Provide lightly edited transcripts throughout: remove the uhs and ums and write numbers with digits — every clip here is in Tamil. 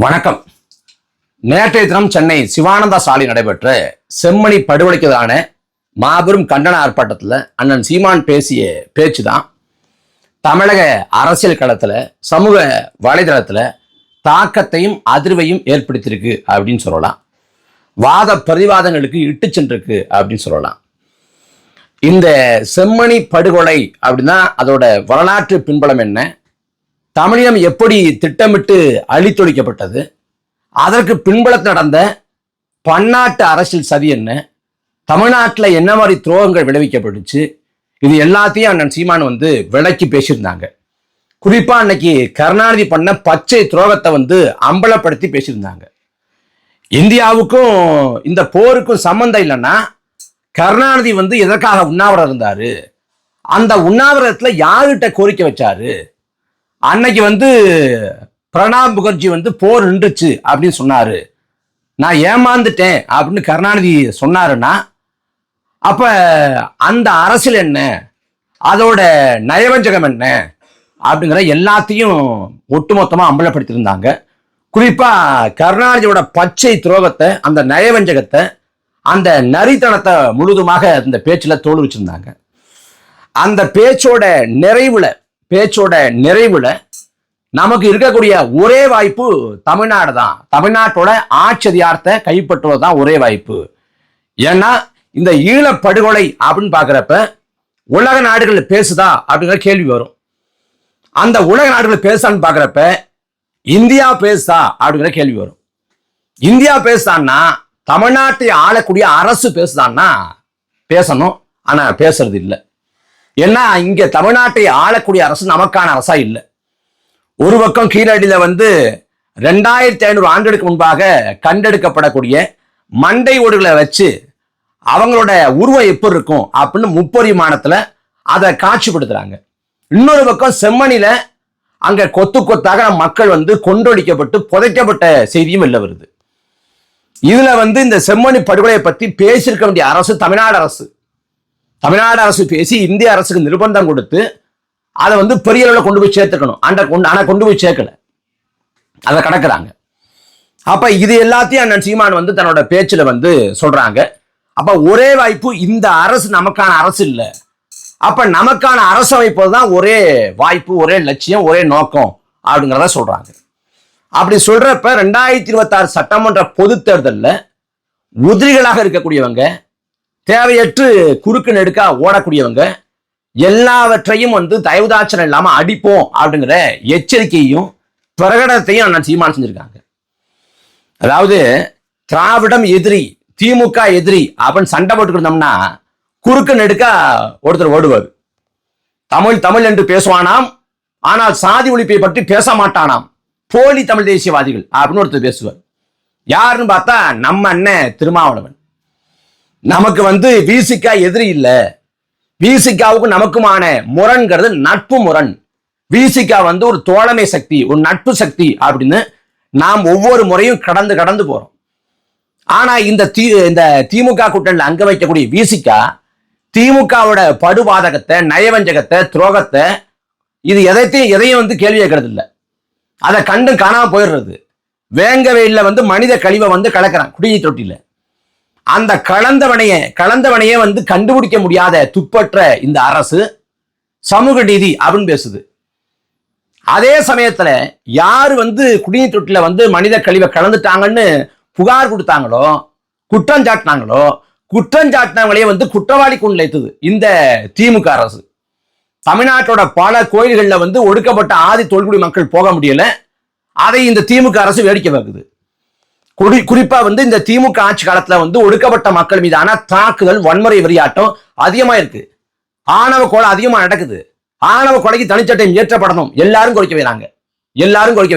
வணக்கம். நேற்றைய தினம் சென்னை சிவானந்தா சாலை நடைபெற்ற செம்மணி படுகொலைக்கான மாபெரும் கண்டன ஆர்ப்பாட்டத்தில் அண்ணன் சீமான் பேசிய பேச்சு தான் தமிழக அரசியல் களத்தில் சமூக வலைதளத்தில் தாக்கத்தையும் அதிர்வையும் ஏற்படுத்தியிருக்கு அப்படின்னு சொல்லலாம். வாத பிரதிவாதங்களுக்கு இட்டு சென்றிருக்கு அப்படின்னு சொல்லலாம். இந்த செம்மணி படுகொலை அப்படின்னா அதோட வரலாற்று பின்புலம் என்ன, தமிழினம் எப்படி திட்டமிட்டு அழித்தொழிக்கப்பட்டது, அதற்கு பின்புலத்தில் நடந்த பன்னாட்டு அரசியல் சதி என்ன, தமிழ்நாட்டில் என்ன மாதிரி துரோகங்கள் விளைவிக்கப்பட்டுச்சு, இது எல்லாத்தையும் அண்ணன் சீமான் விளக்கி பேசியிருந்தாங்க. குறிப்பா அன்னைக்கு கருணாநிதி பண்ண பச்சை துரோகத்தை அம்பலப்படுத்தி பேசியிருந்தாங்க. இந்தியாவுக்கும் இந்த போருக்கும் சம்பந்தம் இல்லைன்னா கருணாநிதி எதற்காக உண்ணாவிரதம் இருந்தாரு, அந்த உண்ணாவிரதத்துல யாருகிட்ட கோரிக்கை வச்சாரு, அன்னைக்கு பிரணாப் முகர்ஜி போர் நின்றுச்சு அப்படின்னு சொன்னாரு, நான் ஏமாந்துட்டேன் அப்படின்னு கருணாநிதி சொன்னாருன்னா அப்ப அந்த அரசியல் என்ன, அதோட நயவஞ்சகம் என்ன அப்படிங்கிற எல்லாத்தையும் ஒட்டுமொத்தமா அம்பலப்படுத்தியிருந்தாங்க. குறிப்பா கருணாநிதியோட பச்சை துரோகத்தை, அந்த நயவஞ்சகத்தை, அந்த நரித்தனத்தை முழுதுமாக அந்த பேச்சுல தோல் வச்சிருந்தாங்க. அந்த பேச்சோட நிறைவுல நமக்கு இருக்கக்கூடிய ஒரே வாய்ப்பு தமிழ்நாடு தான். தமிழ்நாட்டோட ஆட்சி அதிகாரத்தை கைப்பற்றுவதுதான் ஒரே வாய்ப்பு. ஏன்னா இந்த ஈழப்படுகொலை அப்படின்னு பாக்குறப்ப உலக நாடுகள் பேசுதா அப்படிங்கிற கேள்வி வரும். அந்த உலக நாடுகள் பேசுதான்னு பாக்குறப்ப இந்தியா பேசுதா அப்படிங்கிற கேள்வி வரும். இந்தியா பேசுதான்னா தமிழ்நாட்டை ஆளக்கூடிய அரசு பேசுதான்னா பேசணும், ஆனா பேசுறது இல்லை. ஏன்னா இங்க தமிழ்நாட்டை ஆளக்கூடிய அரசு நமக்கான அரசா இல்லை. ஒரு பக்கம் கீழடியில 2500 ஆண்டுகளுக்கு முன்பாக கண்டெடுக்கப்படக்கூடிய மண்டை ஓடுகளை வச்சு அவங்களோட உருவம் எப்படி இருக்கும் அப்படின்னு முப்பரிமாணத்துல அதை காட்சிப்படுத்துறாங்க. இன்னொரு பக்கம் செம்மணில அங்க கொத்து கொத்தாக மக்கள் கொண்டொழிக்கப்பட்டு புதைக்கப்பட்ட செய்தியும் வெளில வருது. இதுல இந்த செம்மணி படுகொலையை பத்தி பேசியிருக்க வேண்டிய அரசு தமிழ்நாடு அரசு பேசி இந்திய அரசுக்கு நிர்பந்தம் கொடுத்து அதை பெரிய அளவில் கொண்டு போய் சேர்த்துக்கணும். ஆனா கொண்டு போய் சேர்க்கல, அதை கடக்குறாங்க. அப்ப இது எல்லாத்தையும் அண்ணன் சீமான் தன்னோட பேச்சுல சொல்றாங்க. அப்ப ஒரே வாய்ப்பு, இந்த அரசு நமக்கான அரசு இல்லை, அப்ப நமக்கான அரசு அமைப்பதுதான் ஒரே வாய்ப்பு, ஒரே லட்சியம், ஒரே நோக்கம் அப்படிங்கிறத சொல்றாங்க. அப்படி சொல்றப்ப 2026 சட்டமன்ற பொது தேர்தலில் உதிரிகளாக இருக்கக்கூடியவங்க, தேவையற்று குறுக்கு நெடுக்கா ஓடக்கூடியவங்க எல்லாவற்றையும் தயவுதாட்சணம் இல்லாம அடிப்போம் அப்படிங்கிற எச்சரிக்கையும் பிரகடனத்தையும் அண்ணன் சீமான் செஞ்சிருக்காங்க. அதாவது திராவிடம் எதிரி, திமுக எதிரி அப்படின்னு சண்டை போட்டுக்கிட்டோம்னா குறுக்கு நெடுக்கா ஒருத்தர் ஓடுவார். தமிழ் என்று பேசுவானாம், ஆனால் சாதி ஒழிப்பை பற்றி பேச மாட்டானாம், போலி தமிழ் தேசியவாதிகள் அப்படின்னு ஒருத்தர் பேசுவார். யாருன்னு பார்த்தா நம்ம அண்ணன் திருமாவளவன். நமக்கு விசிகா எதிரி இல்ல, விசிகாவுக்கு நமக்குமான முரண்கிறது நட்பு முரண். விசிகா ஒரு தோழமை சக்தி, ஒரு நட்பு சக்தி அப்படின்னு நாம் ஒவ்வொரு முறையும் கடந்து போறோம். ஆனா இந்த திமுக கூட்டணியில் அங்க வைக்கக்கூடிய விசிகா திமுகவோட படுபாதகத்தை, நயவஞ்சகத்தை, துரோகத்தை, இது எதையும் கேள்வி கேட்கறது இல்லை. அதை கண்டு காணாம போயிடுறது. வேங்க வெயில்ல மனித கழிவை கலக்கிறான் குடிநீர் தொட்டில. அந்த கலந்தவனையே கண்டுபிடிக்க முடியாத துப்பற்ற இந்த அரசு சமூக நீதி அப்படின்னு பேசுது. அதே சமயத்துல யாரு குடிநீர் தொட்டில மனித கழிவை கலந்துட்டாங்கன்னு புகார் கொடுத்தாங்களோ, குற்றம் சாட்டினாங்களே குற்றவாளி கொண்டு இந்த திமுக அரசு. தமிழ்நாட்டோட பல கோயில்கள்ல ஒடுக்கப்பட்ட ஆதி தொல்குடி மக்கள் போக முடியல, அதை இந்த திமுக அரசு வேடிக்கை பார்க்குது. குறிப்பா இந்த திமுக ஆட்சி காலத்துல ஒடுக்கப்பட்ட மக்கள் மீதான தாக்குதல், வன்முறை, வெறியாட்டம் அதிகமா இருக்கு. ஆணவ கொலை அதிகமா நடக்குது. ஆணவ கொலைக்கு தனிச்சட்டம் இயற்றப்படணும், எல்லாரும் கோரிக்கை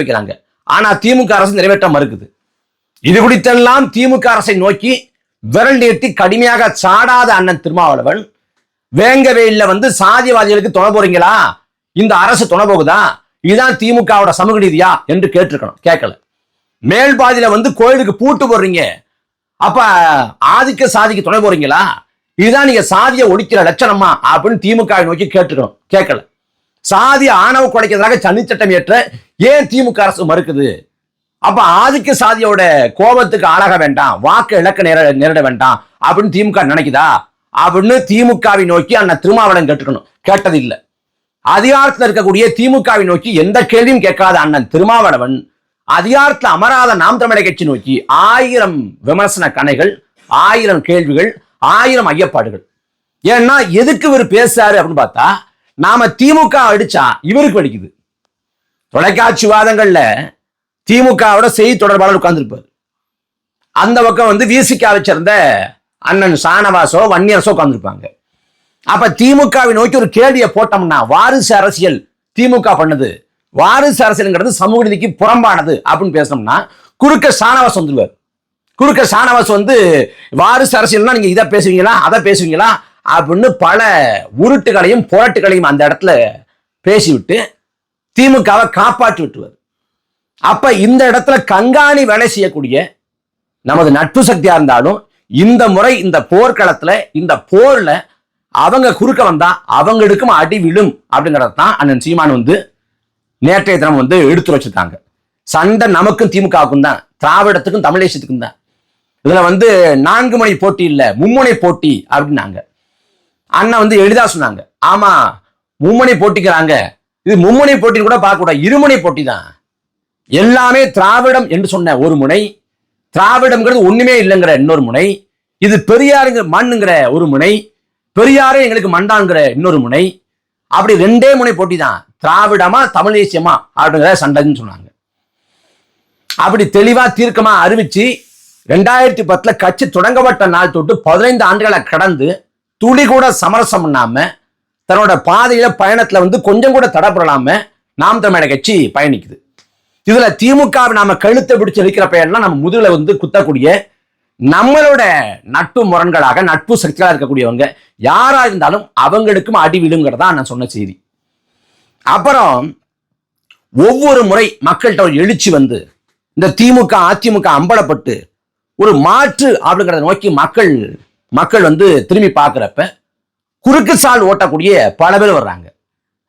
வைக்கிறாங்க. ஆனா திமுக அரசு நிறைவேற்ற மறுக்குது. இது குறித்தெல்லாம் திமுக அரசை நோக்கி விரல் நீட்டி கடுமையாக சாடாத அண்ணன் திருமாவளவன் வேங்க வெயில்ல சாதிவாதிகளுக்கு துணை போறீங்களா, இந்த அரசு துணை போகுதா, இதுதான் திமுகவோட சமூக நீதியா என்று கேட்டிருக்கணும், கேட்கல. மேல் பாதியில கோயிலுக்கு பூட்டு போடுறீங்க, அப்ப ஆதிக்க சாதிக்கு துணை போறீங்களா, இதுதான் நீங்க சாதியை ஒழிக்கிற லட்சணமா அப்படின்னு திமுக நோக்கி கேட்டுக்கணும், கேட்கல. சாதி ஆணவ கொலைக்கிறதாக தனிச்சட்டம் ஏற்ற ஏன் திமுக அரசு மறுக்குது? அப்ப ஆதிக்க சாதியோட கோபத்துக்கு ஆளாக வேண்டாம், வாக்கு இழக்க நேரிட வேண்டாம் அப்படின்னு திமுக நினைக்குதா அப்படின்னு திமுகவை நோக்கி அண்ணன் திருமாவளவன் கேட்டுக்கணும். கேட்டது இல்லை. அதிகாரத்தில் இருக்கக்கூடிய திமுகவை நோக்கி எந்த கேள்வியும் கேட்காத அண்ணன் திருமாவளவன் அதிகாரத்தில் அமராத நாம் தமிழர் கட்சி நோக்கி 1000 விமர்சன கணைகள், 1000 கேள்விகள், 1000 ஐயப்பாடுகள். ஏன்னா எதுக்கு இவர் பேசுறாரு அப்படின்னு பார்த்தா, நாம திமுக அடிச்சா இவருக்கு வலிக்குது. தொலைக்காட்சி வாதங்கள்ல திமுகவோட செய்தி தொடர்பாளர் உட்கார்ந்துருப்பார். அந்த பக்கம் விசிகாவை சேர்ந்த அண்ணன் சானவாசோ வன்னியரசோ உட்கார்ந்துருப்பாங்க. அப்ப திமுகவை நோக்கி ஒரு கேள்வியை போட்டோம்னா, வாரிசு அரசியல் திமுக பண்ணது, வாரிசு அரசியல்ங்கிறது சமூக நீதிக்கு புறம்பானது அப்படின்னு பேசணும்னா குறுக்க சானவாஸ் வந்துருவார். குறுக்க சானவாஸ் வாரிசு அரசியல்னா நீங்க இதை பேசுவீங்களா அதை பேசுவீங்களா அப்படின்னு பல உருட்டுகளையும் புரட்டுகளையும் அந்த இடத்துல பேசிவிட்டு திமுகவை காப்பாற்றி விட்டுவார். அப்ப இந்த இடத்துல கண்காணி வேலை செய்யக்கூடிய நமது நட்பு சக்தியா இருந்தாலும் இந்த முறை இந்த போர்க்களத்துல இந்த போர்ல அவங்க குறுக்க வந்தா அவங்களுக்கும் அடி விழும் அப்படிங்கறது தான் அண்ணன் சீமான் நேற்றைய தினம் எடுத்து வச்சிருக்காங்க. சண்டை நமக்கும் திமுகவுக்கும் தான், திராவிடத்துக்கும் தமிழ் தேசத்துக்கும் தான். இதுல 4 முனை போட்டி இல்ல, மும்முனை போட்டி அப்படின்னாங்க. அண்ணன் எளிதா சொன்னாங்க, ஆமா மும்முனை போட்டிக்கிறாங்க, இது மும்முனை போட்டின்னு கூட பார்க்க கூடாது, இருமுனை போட்டி தான். எல்லாமே திராவிடம் என்று சொன்ன ஒரு முனை, திராவிடம்ங்கிறது ஒண்ணுமே இல்லைங்கிற இன்னொரு முனை, இது பெரியாருங்க மண்ணுங்கிற ஒரு முனை, பெரியாரே எங்களுக்கு மண்டாங்கிற இன்னொரு முனை, அப்படி 2 முனை போட்டி தான். திராவிடமா தமிழ் தேசியமா அப்படிங்கிற சண்டைன்னு சொன்னாங்க. அப்படி தெளிவா தீர்க்கமா அறிவிச்சு 2010 கட்சி தொடங்கப்பட்ட நாள் தொட்டு 15 ஆண்டுகளை கடந்து துளி கூட சமரசம் பண்ணாம தன்னோட பாதையில பயணத்துல கொஞ்சம் கூட தடப்படலாம நாம் தமிழர் கட்சி பயணிக்குது. இதுல திமுகவை நாம கழுத்தை பிடிச்சு இருக்கிற பெயர்லாம் நம்ம முதுகுல குத்தக்கூடிய நம்மளோட நட்பு முரண்களாக நட்பு சக்திகளாக இருக்கக்கூடியவங்க யாரா இருந்தாலும் அவங்களுக்கும் அடி விழுங்கிறதா நான் சொன்ன செய்தி. அப்புறம் ஒவ்வொரு முறை மக்கள்கிட்ட ஒரு எழுச்சி இந்த திமுக அதிமுக அம்பலப்பட்டு ஒரு மாற்று அப்படிங்கிறத நோக்கி மக்கள் திரும்பி பார்க்கிறப்ப குறுக்கு சால் ஓட்டக்கூடிய பல பேர் வர்றாங்க.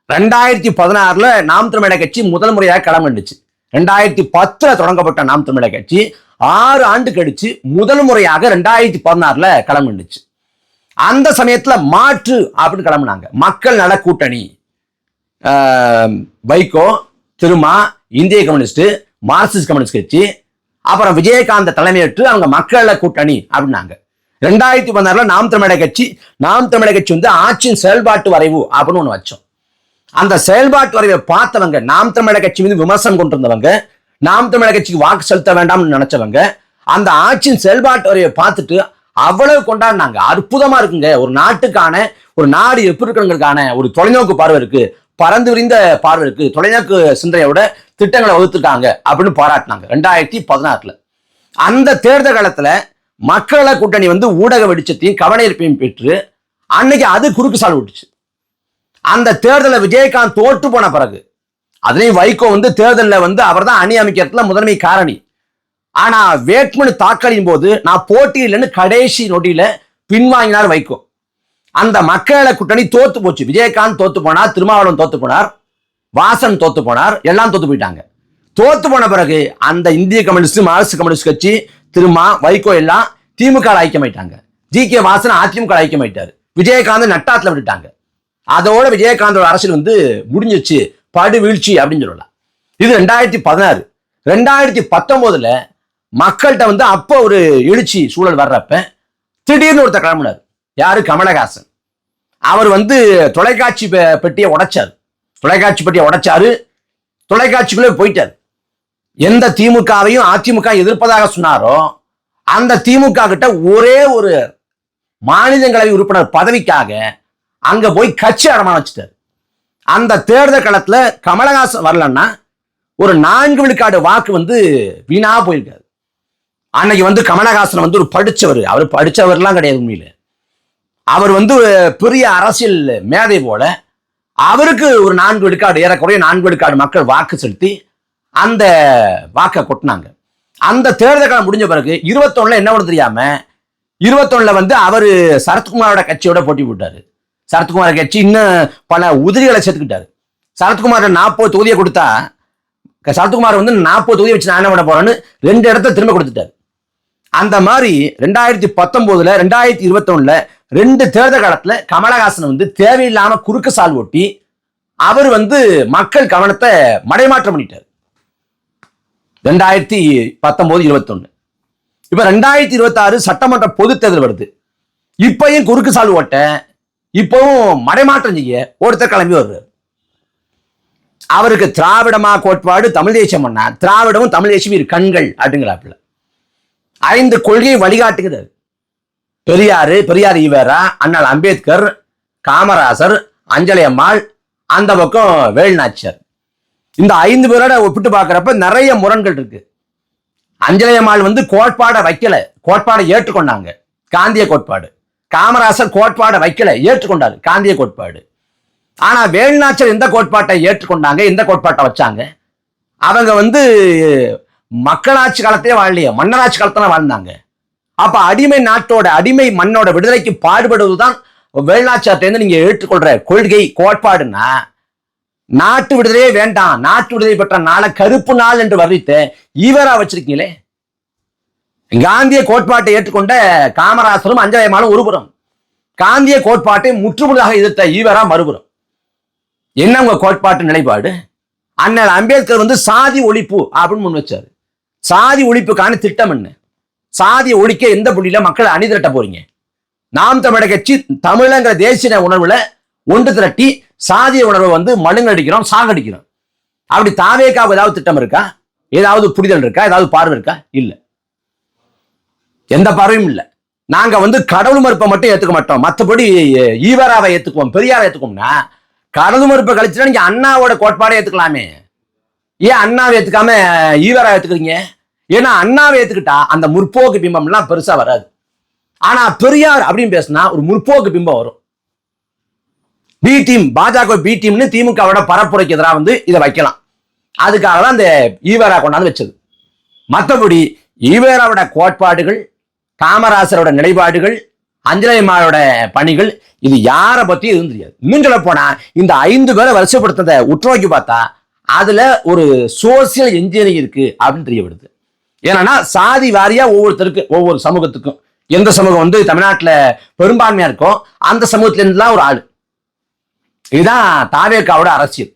2016 நாம் தமிழர் கட்சி முதல் முறையாக களம் கண்டுச்சு. 2010 தொடங்கப்பட்ட நாம் தமிழர் கட்சி 6 ஆண்டு கழிச்சு முதல் முறையாக 2016 களம் கண்டுச்சு. அந்த சமயத்துல மாற்று அப்படின்னு கிளம்புனாங்க. மக்கள் நல கூட்டணி, வைகோ, திருமா, இந்திய கம்யூனிஸ்ட், மார்க்சிஸ்ட் கம்யூனிஸ்ட் கட்சி, அப்புறம் விஜயகாந்த் தலைமையேற்று அவங்க மக்கள் கூட்டணி அப்படின்னாங்க. 2016 நாம் தமிழர் கட்சி ஆட்சியின் செயல்பாட்டு வரைவு அப்படின்னு ஒண்ணு வச்சோம். அந்த செயல்பாட்டு வரைவை பார்த்தவங்க, நாம் தமிழர் கட்சி மீது விமர்சனம் கொண்டிருந்தவங்க, நாம் தமிழர் கட்சிக்கு வாக்கு செலுத்த வேண்டாம்னு நினைச்சவங்க, அந்த ஆட்சியின் செயல்பாட்டு வரைவை பார்த்துட்டு அவ்வளவு கொண்டாடினாங்க. அற்புதமா இருக்குங்க, ஒரு நாட்டுக்கான, ஒரு நாடு எப்படி இருக்கிறதுக்கான ஒரு தொலைநோக்கு பார்வை இருக்கு, பறந்து விரிந்த பார்வை இருக்கு, தொலைநோக்கு சிந்தனையோட திட்டங்களை வகுத்துருக்காங்க அப்படின்னு பாராட்டினாங்க 2016. அந்த தேர்தல் காலத்துல மக்கள கூட்டணி ஊடக வெளிச்சத்தையும் கவன ஈர்ப்பையும் பெற்று அன்னைக்கு அது குறுக்கு சால் விட்டுச்சு. அந்த தேர்தலில் விஜயகாந்த் தோற்று போன பிறகு அதுலயும் வைகோ தேர்தலில் அவர் தான் அணி அமைக்கிறதுல முதன்மை காரணி. ஆனா வேட்புமனு தாக்கலின் போது நான் போட்டி இல்லைன்னு கடைசி நொடியில பின்வாங்கினார் வைகோ. அந்த மக்கள கூட்டணி தோத்து போச்சு. விஜயகாந்த் தோத்து போனார், திருமாவளவன் தோத்து போனார், வாசன் தோத்து போனார், எல்லாம் தோத்து போயிட்டாங்க. தோத்து போன பிறகு அந்த இந்திய கம்யூனிஸ்ட், மார்க்சிஸ்ட் கம்யூனிஸ்ட் கட்சி, திருமா, வைகோ எல்லாம் திமுக ஐக்கியமாயிட்டாங்க. ஜி.கே. வாசன் அதிமுக ஐக்கியமாயிட்டாரு. விஜயகாந்த் நட்டாத்துல விட்டுட்டாங்க. அதோட விஜயகாந்தோட அரசியல் முடிஞ்சிச்சு, படு வீழ்ச்சி அப்படின்னு சொல்லலாம். இது 2016. 2019 மக்கள்கிட்ட அப்போ ஒரு எழுச்சி சூழல் வர்றப்ப திடீர்னு ஒருத்தர் கிளம்பினார். யாரு? கமலஹாசன். அவர் தொலைக்காட்சி பெட்டியை உடைச்சாரு. தொலைக்காட்சிக்குள்ளே போயிட்டார். எந்த திமுகவையும் அதிமுக எதிர்ப்பதாக சொன்னாரோ அந்த திமுக கிட்ட ஒரே ஒரு மாநிலங்களவை உறுப்பினர் பதவிக்காக அங்க போய் கட்சி அடமான வச்சுட்டார். அந்த தேர்தல் களத்துல கமலஹாசன் வரலன்னா ஒரு 4 விழுக்காடு வாக்கு வீணா போயிருக்காரு. அன்னைக்கு கமலஹாசன் ஒரு படிச்சவர், அவர் படிச்சவர்லாம் கிடையாது. உண்மையில அவர் பெரிய அரசியல் மேதை போல அவருக்கு ஒரு 4 விழுக்காடு, ஏறக்குறைய 4 விழுக்காடு மக்கள் வாக்கு செலுத்தி அந்த வாக்கை கொட்டினாங்க. அந்த தேர்தல் காலம் முடிஞ்ச பிறகு 21 என்ன ஒன்று தெரியாம 21 அவரு சரத்குமாரோட கட்சியோட போட்டி போட்டாரு. சரத்குமார் கட்சி இன்னும் பல உதிரிகளை சேர்த்துக்கிட்டாரு. சரத்குமார் 40 தொகுதியை கொடுத்தா சரத்குமார் வந்து 40 தொகுதி வச்சு நான் என்ன பண்ண போறேன்னு 2 இடத்த திரும்ப கொடுத்துட்டாரு. அந்த மாதிரி 2019 2021 2 தேர்தல் காலத்துல கமலஹாசன் வந்து தேவையில்லாம குறுக்கு சால் ஓட்டி அவர் வந்து மக்கள் கவனத்தை மடைமாற்றம் பண்ணிட்டார். 2019 21 இப்ப 2026 சட்டமன்ற பொது தேர்தல் வருது. இப்பயும் குறுக்கு சால் ஓட்ட இப்பவும் மடைமாற்றம் செய்ய ஒருத்தர் கிளம்பி வருவார். அவருக்கு திராவிடமா கோட்பாடு, தமிழ் தேசியம் பண்ணா திராவிடமும் தமிழ் தேசியம் இரு கண்கள் அப்படிங்கிறாப்புல 5 கொள்கையை வழிகாட்டுகிறார். பெரியார் ஈவேரா, அண்ணல் அம்பேத்கர், காமராசர், அஞ்சலை அம்மாள், அந்த பக்கம் வேலுநாச்சியார். இந்த 5 பேரோட ஒப்பிட்டு பார்க்கிறப்ப நிறைய முரண்கள் இருக்கு. அஞ்சலை அம்மாள் வந்து கோட்பாடை வைக்கல, கோட்பாடை ஏற்றுக்கொண்டாங்க, காந்திய கோட்பாடு. காமராசர் கோட்பாடை வைக்கல, ஏற்றுக்கொண்டாரு, காந்திய கோட்பாடு. ஆனா வேலுநாச்சியார் எந்த கோட்பாட்டை ஏற்றுக்கொண்டாங்க, எந்த கோட்பாட்டை வச்சாங்க? அவங்க வந்து மக்களாட்சி காலத்தையே வாழலையே, மன்னராட்சி காலத்துல வாழ்ந்தாங்க. அப்ப அடிமை நாட்டோட, அடிமை மண்ணோட விடுதலைக்கு பாடுபடுவதுதான் வேலுநாச்சியார்ட்ட நீங்க ஏற்றுக்கொள்ற கொள்கை கோட்பாடுன்னா, நாட்டு விடுதலையே வேண்டாம், நாட்டு விடுதலை பெற்ற நாளை கருப்பு நாள் என்று வர்ணித்த ஈவரா வச்சிருக்கீங்களே. காந்திய கோட்பாட்டை ஏற்றுக்கொண்ட காமராசரும் அஞ்சலை அம்மாளும் ஒருபுறம், காந்திய கோட்பாட்டை முற்றுமுழுதாக எதிர்த்த ஈவரா மறுபுறம். என்ன உங்க கோட்பாட்டு நிலைப்பாடு? அண்ணல் அம்பேத்கர் வந்து சாதி ஒழிப்பு அப்படின்னு முன் வச்சாரு. சாதி ஒழிப்புக்கான திட்டம் என்ன? சாதியை ஒழிக்க எந்த புள்ளியில மக்களை அணிதிரட்ட போறீங்க? நாம் தமிழர் கட்சி தமிழங்கிற தேசிய உணர்வுல ஒன்று திரட்டி சாதிய உணர்வை வந்து மழுங்கடிக்கிறோம், சாகடிக்கிறோம். அப்படி தாவேக்காவுக்கு ஏதாவது திட்டம் இருக்கா? ஏதாவது புரிதல் இருக்கா? ஏதாவது பார்வை இருக்கா? இல்ல, எந்த பார்வையும் இல்லை. நாங்க வந்து கடவுள் மறுப்பை மட்டும் ஏத்துக்க மாட்டோம், மற்றபடி ஈவராவை ஏத்துக்குவோம், பெரியாரை ஏத்துக்குவோம்னா கடவுள் மறுப்பை கழிச்சுட்டா நீங்க அண்ணாவோட கோட்பாடை ஏத்துக்கலாமே. ஏன் அண்ணாவை ஏத்துக்காம ஈவரா ஏத்துக்கிறீங்க? ஏன்னா அண்ணாவை ஏத்துக்கிட்டா அந்த முற்போக்கு பிம்பம் எல்லாம் பெருசா வராது. ஆனா பெரியார் அப்படின்னு பேசினா ஒரு முற்போக்கு பிம்பம் வரும். பி டீம், பாஜக பி டீம்னு திமுகவோட பரப்புரைக்கு எதிராக வந்து இதை வைக்கலாம். அதுக்காக தான் இந்த ஈவேரா கொண்டாந்து வச்சது. மற்றபடி ஈவேராவோட கோட்பாடுகள், காமராசரோட நிலைப்பாடுகள், அஞ்சலை அம்மாளோட பணிகள், இது யாரை பத்தி எதுவும் தெரியாது. இன்னும் சொல்ல போனா இந்த 5 பேரை வரிசைப்படுத்ததை உற்றுநோக்கி பார்த்தா அதுல ஒரு சோசியல் இன்ஜினியரிங் இருக்கு அப்படின்னு தெரிய வருது. ஏன்னா சாதி வாரியா ஒவ்வொருத்தருக்கு, ஒவ்வொரு சமூகத்துக்கும், எந்த சமூகம் வந்து தமிழ்நாட்டில் பெரும்பான்மையா இருக்கோ அந்த சமூகத்துல இருந்துலாம் ஒரு ஆளு. இதுதான் தாவேக்காவோட அரசியல்.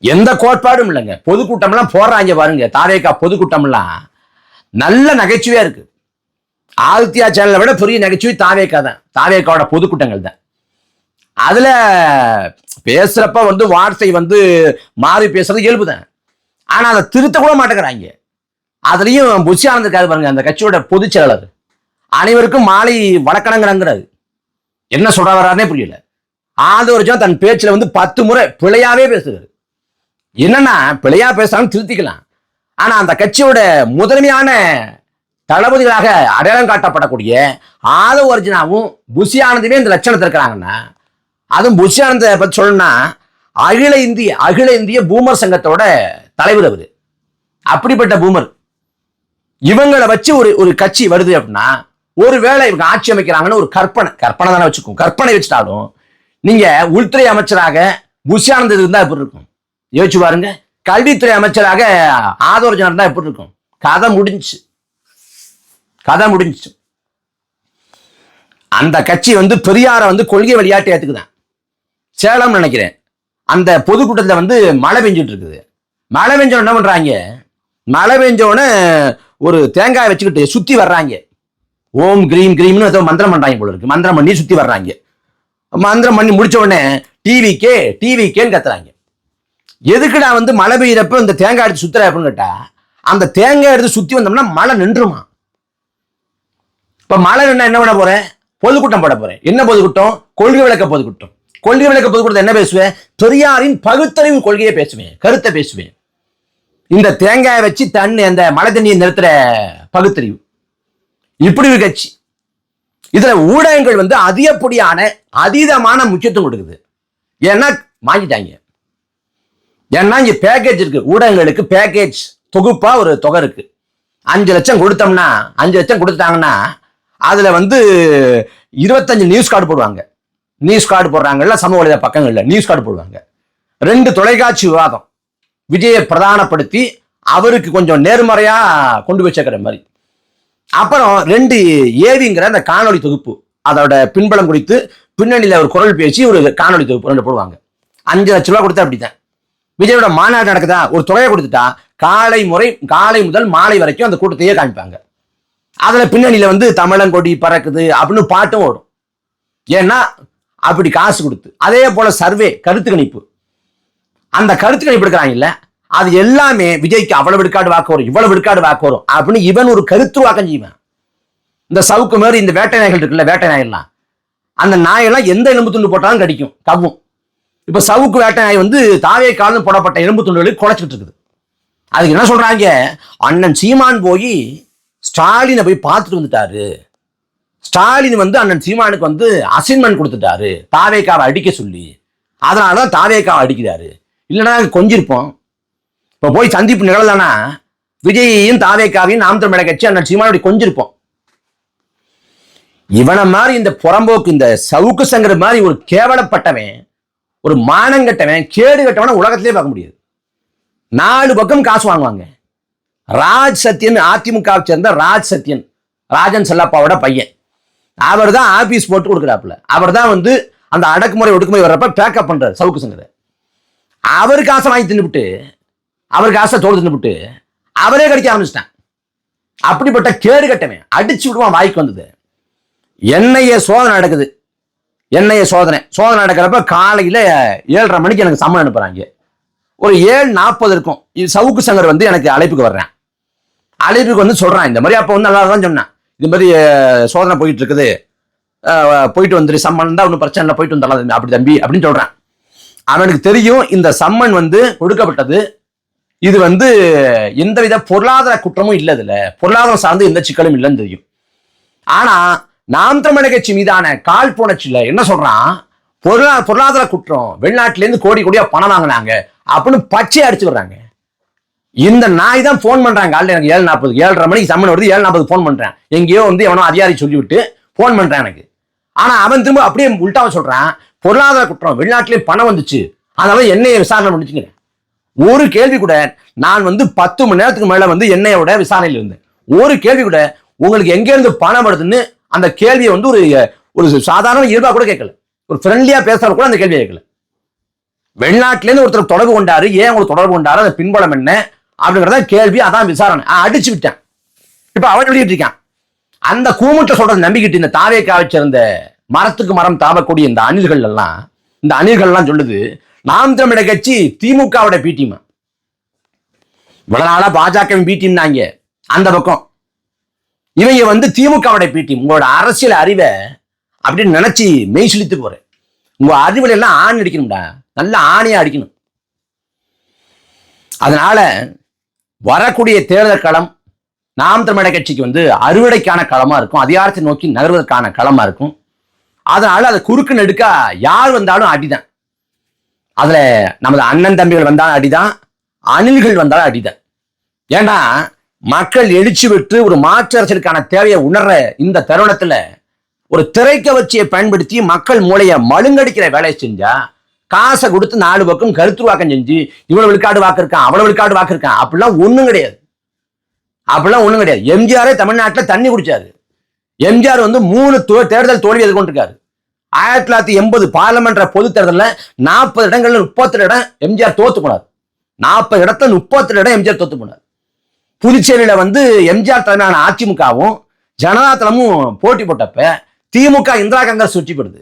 எந்த கோட்பாடும் இல்லைங்க. பொதுக்கூட்டம்லாம் போடுறாங்க பாருங்க, தாவேக்கா பொதுக்கூட்டம்லாம் நல்ல நகைச்சுவையா இருக்கு. ஆதித்யா சேனலை விட பெரிய நகைச்சுவை தாவேக்கா தான், தாவேக்காவோட பொதுக்கூட்டங்கள் தான். அதுல பேசுறப்ப வந்து வார்த்தை வந்து மாறி பேசுறது இயல்புதான். ஆனா அதை திருத்த கூட மாட்டேங்கிறாங்க. அதுலயும் புஷி ஆனந்த் இருக்காது பாருங்க, அந்த கட்சியோட பொதுச் செயலாளர், அனைவருக்கும் மாலை வழக்கணங்கிறாரு. என்ன சொல்ற வர்றாருன்னே புரியல. ஆதோர்ஜம் தன் பேச்சுல வந்து 10 முறை பிழையாவே பேசுறாரு. என்னன்னா பிழையா பேசுறான்னு திருத்திக்கலாம். ஆனா அந்த கட்சியோட முதன்மையான தளபதிகளாக அடையாளம் காட்டப்படக்கூடிய ஆதவ் அர்ஜுனாவும் புஷி ஆனந்துமே இந்த லட்சணத்தை இருக்கிறாங்கன்னா, அதுவும் புஷி ஆனந்த பத்தி சொல்லணும்னா அகில இந்திய பூமர் சங்கத்தோட தலைவர் அவரு. அப்படிப்பட்ட பூமர். இவங்களை வச்சு ஒரு கட்சி வருது அப்படின்னா, ஒருவேளை இவங்க ஆட்சி அமைக்கிறாங்கன்னு ஒரு கற்பனை தானே வச்சுக்கும். கற்பனை வச்சுட்டாலும் நீங்க உள்துறை அமைச்சராக புஷி ஆனந்த் இருந்தா எப்படி இருக்கும் யோசிச்சு பாருங்க. கல்வித்துறை அமைச்சராக ஆதோர்ஜன் இருந்தா எப்படி இருக்கும்? கதை முடிஞ்சு. அந்த கட்சி வந்து பெரியார வந்து கொள்கை விளையாட்டு ஏத்துக்குதான். சேலம் நினைக்கிறேன், அந்த பொதுக்கூட்டத்தில் வந்து மழை பெஞ்சிட்டு இருக்குது. மழை பெஞ்சோன்னு என்ன பண்றாங்க? மழை பெஞ்சோன்னு ஒரு தேங்காய் வச்சுக்கிட்டு சுத்தி வர்றாங்க. ஓம் கிரீம் கிரீம்னு ஏதோ மந்திரம் பண்றாங்க போல இருக்கு. மந்திரம் பண்ணி சுத்தி வர்றாங்க. மந்திரம் பண்ணி முடிச்ச உடனே டிவிக்கேன்னு கத்துறாங்க. எதுக்குடா வந்து மழை பெய்யறப்ப இந்த தேங்காய் எடுத்து சுத்துற அப்படின்னு கேட்டா, அந்த தேங்காய் எடுத்து சுத்தி வந்தோம்னா மழை நின்றுமா? இப்ப மழை நின்னா என்ன பண்ண போறேன்? பொதுக்கூட்டம் போட போறேன். என்ன பொதுக்கூட்டம்? கொள்கை விளக்க பொதுக்கூட்டம். கொள்கை விளக்க பொதுக்கூட்டம் என்ன பேசுவேன்? பெரியாரின் பகுத்தறிவு கொள்கையை பேசுவேன், கருத்தை பேசுவேன். இந்த தேங்காயை வச்சு அந்த மழை தண்ணியை நிறுத்துற பகுத்தறிவு. இப்படி ஒரு கட்சி. இதுல ஊடகங்கள் வந்து அதிகப்படியான அதீதமான முக்கியத்துவம் கொடுக்குது. ஏன்னா வாங்கிட்டாங்க. ஏன்னா இங்க பேக்கேஜ் இருக்கு, ஊடகங்களுக்கு பேக்கேஜ் தொகுப்பா ஒரு தொகை இருக்கு. 5 லட்சம் கொடுத்தோம்னா, 5 லட்சம் கொடுத்துட்டாங்கன்னா அதுல வந்து 25 நியூஸ் கார்டு போடுவாங்க. நியூஸ் கார்டு போடுறாங்கல்ல, சமூக வலைதள பக்கங்கள்ல நியூஸ் கார்டு போடுவாங்க. 2 தொலைக்காட்சி விவாதம், விஜயை பிரதானப்படுத்தி அவருக்கு கொஞ்சம் நேர்மறையா கொண்டு போய் சேர்க்கிற மாதிரி. அப்புறம் 2 ஏவிங்கிற அந்த காணொலி தொகுப்பு, அதோட பின்பலம் குறித்து பின்னணியில் ஒரு குரல் பேசி ஒரு காணொலி தொகுப்பு 2 போடுவாங்க. 5 லட்சம் ரூபாய் கொடுத்தா அப்படித்தான். விஜயோட மாநாடு நடக்குதா, ஒரு தொகையை கொடுத்துட்டா காலை முதல் மாலை வரைக்கும் அந்த கூட்டத்தையே காமிப்பாங்க. அதுல பின்னணியில வந்து தமிழங்கொடி பறக்குது அப்படின்னு பாட்டும் ஓடும். ஏன்னா அப்படி காசு கொடுத்து. அதே போல சர்வே, கருத்து கணிப்பு, அந்த கருத்து கணிப்பு எடுக்கிறாங்கல்ல, அது எல்லாமே விஜய்க்கு அவ்வளவு விழுக்காடு வாக்கு வரும், இவ்வளவு விழுக்காடு வாக்கு வரும் அப்படின்னு இவன் ஒரு கருத்து வாக்கம் செய்வான். இந்த சவுக்கு மாதிரி இந்த வேட்டை நாய்கள் இருக்குல்ல, வேட்டை நாயெல்லாம், அந்த நாயெல்லாம் எந்த எலும்பு துண்டு போட்டாலும் கடிக்கும், கவ்வும். இப்ப சவுக்கு வேட்டை நாய் வந்து தாவே காலம் போடப்பட்ட எலும்பு துண்டுகளுக்கு குலைச்சிட்டு இருக்குது. அதுக்கு என்ன சொல்றாங்க, அண்ணன் சீமான் போய் ஸ்டாலினை போய் பார்த்துட்டு வந்துட்டாரு, ஸ்டாலின் வந்து அண்ணன் சீமானுக்கு வந்து அசைன்மெண்ட் கொடுத்துட்டாரு தாவேக்காவை அடிக்க சொல்லி, அதனாலதான் தாவேக்காவை அடிக்கிறாரு, இல்லைன்னா கொஞ்சிருப்போம். இப்ப போய் சந்திப்பு நிகழலன்னா விஜயையும் தாவேக்காவையும் நாம் தமிழர் கட்சி அண்ணன் சீமானோட கொஞ்சிருப்போம். இவனை மாதிரி இந்த புறம்போக்கு, இந்த சவுக்கு சங்கர் மாதிரி ஒரு கேவலப்பட்டவன், ஒரு மானங்கட்டவன், கேடு கட்டவன உலகத்திலே பார்க்க முடியாது. 4 பக்கம் காசு வாங்குவாங்க. ராஜ் சத்யன், அதிமுகவை சேர்ந்த ராஜ் சத்யன், ராஜன் செல்லப்பாவோட பையன், அவர் தான் ஆபீஸ் போட்டு கொடுக்குறாப்புல. அவர் தான் வந்து அந்த அடக்குமுறை ஒடுக்குமுறை வர்றப்ப பேக்கப் பண்றாரு சவுக்கு சங்கர். அவரு காசை வாங்கி தின்னுபிட்டு, அவர் காசை தோடு தின்னுபிட்டு அவரே கடிக்க ஆரம்பிச்சிட்டான். அப்படிப்பட்ட கேடு கட்டவன் அடிச்சு விடுவான். வாய்க்கு வந்தது. என்ஐஏ சோதனை நடக்குது. என்ஐஏ சோதனை நடக்கிறப்ப காலையில 7:30 மணிக்கு எனக்கு சம்மன் அனுப்புறாங்க. ஒரு 7:40 இருக்கும். இது சவுக்கு சங்கர் வந்து எனக்கு அழைப்புக்கு வர்றேன். அழைப்புக்கு வந்து சொல்றான், இந்த மாதிரி அப்போ வந்து நல்லா தான் சொன்னேன், இது மாதிரி சோதனை போயிட்டு இருக்குது, போயிட்டு வந்துரு, சம்மன் தான் ஒன்றும் பிரச்சனை இல்லை, போயிட்டு வந்துடலாம் அப்படி தம்பி அப்படின்னு சொல்றான். அவனுக்கு தெரியும் இந்த சம்மன் வந்து கொடுக்கப்பட்டது, இது வந்து எந்தவித பொருளாதார குற்றமும் இல்லை, இதுல பொருளாதாரம் சார்ந்து எந்த சிக்கலும் இல்லைன்னு தெரியும். ஆனா நாம் தமிழர் கட்சி மீதான காழ்ப்புணர்ச்சியில என்ன சொல்றான், பொருளாதார குற்றம், வெளிநாட்டில இருந்து கோடி கோடியா பணம் வாங்கினாங்க அப்படின்னு பச்சை அடிச்சு வர்றாங்க. இந்த நாய் தான் போன் பண்றாங்க. காலையில் எனக்கு 7:40, 7:30 மணிக்கு சம்மன் வருது, 7:40 போன் பண்றேன். எங்கேயோ வந்து எவனோ அதிகாரி சொல்லிவிட்டு போன் பண்றான் எனக்கு. ஆனா அவன் திரும்ப அப்படியே உள்டாவ சொல்றான், பொருளாதார குற்றம், வெளிநாட்டிலே பணம் வந்துச்சு, அதனால என்னைய விசாரணை பண்ணிச்சுக்கிறேன். ஒரு கேள்வி கூட, நான் வந்து 10 மணி நேரத்துக்கு மேல வந்து என்னையோட விசாரணையில் இருந்தேன், ஒரு கேள்வி கூட உங்களுக்கு எங்க இருந்து பணம் வருதுன்னு அந்த கேள்வியை வந்து ஒரு சாதாரண இயல்பா கூட கேட்கல, ஒரு ஃப்ரெண்ட்லியா பேசுற கூட அந்த கேள்வியை கேட்கல. வெளிநாட்டில இருந்து ஒருத்தர் தொடர்பு கொண்டாரு, ஏன் உங்களுக்கு தொடர்பு கொண்டாரு, அந்த பின்பலம் என்ன அப்படிங்கறத கேள்வி, அதான் விசாரணை. அடிச்சு விட்டேன். இப்ப அவன் எழுதிட்டு இருக்கான். அந்த கூமுட்ட சொல்றதை நம்பிக்கிட்டு இந்த தாவேக்காவை சேர்ந்த மரத்துக்கு மரம் தாவக்கூடிய இந்த அணில்கள்லாம் சொல்லுது, நாம் தமிழர் கட்சி திமுகவோட பி டீம், இவ்வளவு நாளா பாஜகவின் பி டீம் நாங்க அந்த பக்கம், இவங்க வந்து திமுகவோட பி டீம். உங்களோட அரசியல் அறிவை அப்படின்னு நினைச்சு மெய் சிலித்து போறேன். உங்க அறிவுல எல்லாம் ஆணி அடிக்கணும்டா, நல்ல ஆணியா அடிக்கணும். அதனால வரக்கூடிய தேர்தல் களம் நாம் தமிழர் கட்சிக்கு வந்து அறுவடைக்கான களமா இருக்கும், அதிகாரத்தை நோக்கி நகர்வதற்கான களமா இருக்கும். அதனால அதை குறுக்கு நெடுக்கா யார் வந்தாலும் அடிதான். அதுல நமது அண்ணன் தம்பிகள் வந்தாலும் அடிதான், அணில்கள் வந்தாலும் அடிதான். ஏன்னா மக்கள் எழுச்சி விட்டு ஒரு மாற்று அரசியலுக்கான தேவையை உணர்ற இந்த தருணத்துல ஒரு திரைக்கவர்ச்சியை பயன்படுத்தி மக்கள் மூளைய மழுங்கடிக்கிற வேலையை செஞ்சா, காசை கொடுத்து 4 பக்கம் கருத்துருவாக்கம் செஞ்சு இவ்வளவு விழுக்காடு வாக்கு இருக்கான், அவ்வளவு விழுக்காடு வாக்கு இருக்கான், அப்படிலாம் ஒண்ணும் கிடையாது. எம்ஜிஆரே தமிழ்நாட்டில் தண்ணி குடிச்சாரு. எம்ஜிஆர் வந்து 3 தேர்தல் தோல்வி எதிர்கொண்டிருக்காரு. 1980 பார்லமெண்ட் பொது தேர்தலில் 40 இடங்கள்ல 37 இடம் எம்ஜிஆர் தோத்து போனார். 40 இடத்துல 37 இடம் எம்ஜிஆர் தோத்து போனார். புதுச்சேரியில வந்து எம்ஜிஆர் தலைமையான அதிமுகவும் ஜனதாதளமும் போட்டி போட்டப்ப திமுக இந்திரா காங்கிரஸ் வெற்றி பெறுது.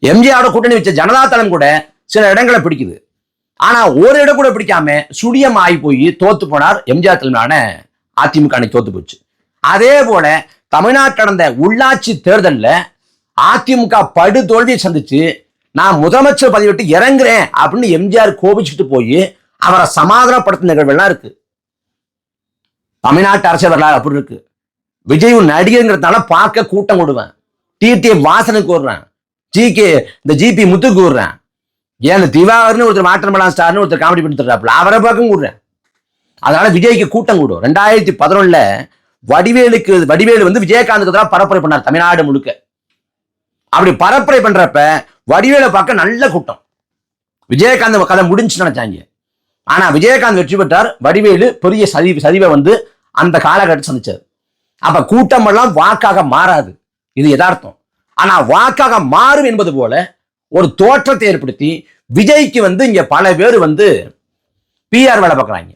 எம்ஜிஆரோட கூட்டணி வச்ச ஜனதாதளம் கூட சில இடங்களை பிடிக்குது. ஆனா ஒரு இடம் கூட பிடிக்காம சுடியம் ஆகி போய் தோத்து போனார் எம்ஜிஆர் தலைமையான அதிமுக அணி, தோத்து போச்சு. அதே போல தமிழ்நாட்டில் நடந்த உள்ளாட்சி தேர்தலில் அதிமுக படு தோல்வியை சந்திச்சு நான் முதலமைச்சர் பதவி விட்டு இறங்குறேன் அப்படின்னு எம்ஜிஆர் கோபிச்சுட்டு போய் அவரை சமாதானப்படுத்தும் நிகழ்வுலாம் இருக்கு. தமிழ்நாட்டு அரசியல் வரலாறு அப்படி இருக்கு. விஜய் நடிகருங்கிறதுனால பார்க்க கூட்டம் விடுவேன், டிடிஏ வாசனுக்கு விடுறேன், இந்த ஜிபி முத்துக்கு விடுறேன், ஏன் திவாகர்னு ஒருத்தர் மாற்றமலாம் ஸ்டார்னு ஒருத்தர் காமெடி பண்ணி தர்றாப்புல அவரை பார்க்க விடுறேன். அதனால விஜய்க்கு கூட்டம் கூடும். 2011 வடிவேலு வந்து விஜயகாந்துக்கு தான் பரப்புரை பண்ணார் தமிழ்நாடு முழுக்க. அப்படி பரப்புரை பண்றப்ப வடிவேலை பார்க்க நல்ல கூட்டம். விஜயகாந்த் கதை முடிஞ்சுன்னு நினைச்சாங்க. ஆனா விஜயகாந்த் வெற்றி பெற்றார், வடிவேலு பெரிய சரிவை வந்து அந்த காலகட்டத்தை சந்திச்சார். அப்ப கூட்டம் எல்லாம் வாக்காக மாறாது, இது யதார்த்தம். ஆனா வாக்காக மாறும் என்பது போல ஒரு தோற்றத்தை ஏற்படுத்தி விஜய்க்கு வந்து இங்க பல பேர் வந்து பிஆர் வேலை பார்க்கறாங்க.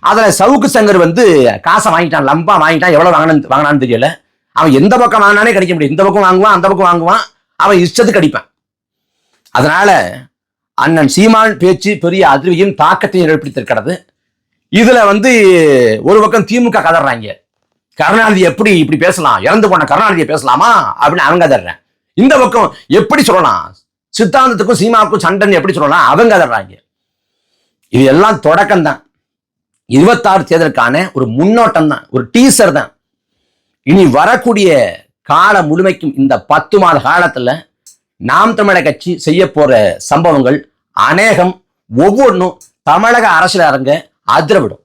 அதுல சவுக்கு சங்கர் வந்து காசை வாங்கிட்டான், லம்பா வாங்கிட்டான். எவ்வளவு வாங்கினான்னு தெரியல. அவன் எந்த பக்கம் வாங்கினானே கிடைக்க முடியும். இந்த பக்கம் வாங்குவான், அந்த பக்கம் வாங்குவான், அவன் இஷ்டத்துக்கு அடிப்பான். அதனால அண்ணன் சீமான் பேச்சு பெரிய அதிர்வையும் தாக்கத்தையும் ஏற்படுத்திருக்கிறது. இதுல வந்து ஒரு பக்கம் திமுக கதறாங்க, கருணாநிதி எப்படி இப்படி பேசலாம், இறந்து போன கருணாநிதியை பேசலாமா அப்படின்னு அவங்க கதறாங்க. இந்த பக்கம் எப்படி சொல்லலாம், சித்தாந்தத்துக்கும் சீமாவுக்கும் சண்டைன்னு எப்படி சொல்லலாம், அவங்க கதறாங்க. இது எல்லாம் தொடக்கம் தான். 26 தேர்தலுக்கான ஒரு முன்னோட்டம் தான், ஒரு டீசர் தான். இனி வரக்கூடிய காலம் முழுமைக்கும் இந்த 10 மாத காலத்துல நாம் தமிழக கட்சி செய்ய போற சம்பவங்கள் அநேகம் ஒவ்வொன்றும் தமிழக அரசியல் அரங்க அதிரவிடும்.